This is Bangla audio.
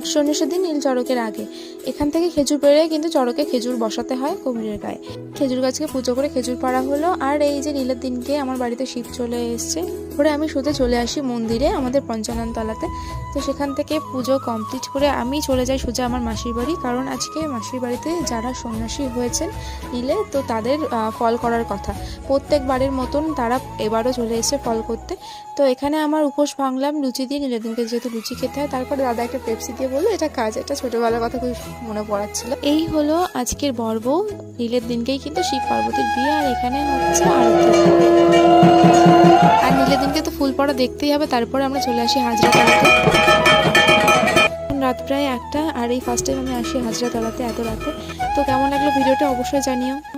আর সন্ন্যাসের দিন নীল চড়কের আগে এখান থেকে খেজুর পেড়ে কিন্তু চড়কে খেজুর বসাতে হয় কুমিরের গায়ে। খেজুর গাছকে পুজো করে খেজুর পাড়া হলো। আর এই যে নীলের দিনকে আমার বাড়িতে শিব চলে এসছে, পরে আমি শুতে চলে আসি মন্দিরে আমাদের পঞ্চানন তলাতে। তো সেখান থেকে পুজো কমপ্লিট করে আমি চলে যাই সোজা আমার মাসির বাড়ি, কারণ আজকে মাসির বাড়িতে যারা সন্ন্যাসী হয়েছেন নীলে তো তাদের ফল করার কথা। প্রত্যেকবারের মতন তারা এবারও চলে এসে ফল করতে। তো এখানে আমার উপোস ভাঙলাম লুচি দিয়ে, নীলের দিনকে যেহেতু লুচি খেতে হয়। তারপরে দাদা একটা পেপসি দিয়ে বললো এটা কাজ, এটা ছোটোবেলার কথা খুব মনে পড়াচ্ছিল। এই হলো আজকের পর্ব। নীলের দিনকেই কিন্তু শিব পার্বতীর বিয়ে, আর এখানে হচ্ছে আরতি। আর নীলের দিনকে তো ফুল পড়া দেখতেই হবে। তারপরে আমরা চলে আসি হাজরাতলাতে। রাত প্রায় 1টা, আর এই ফার্স্ট টাইম আমি আসি হাজরাতলাতে এত রাতে। তো কেমন লাগলো ভিডিওটা অবশ্যই জানিও।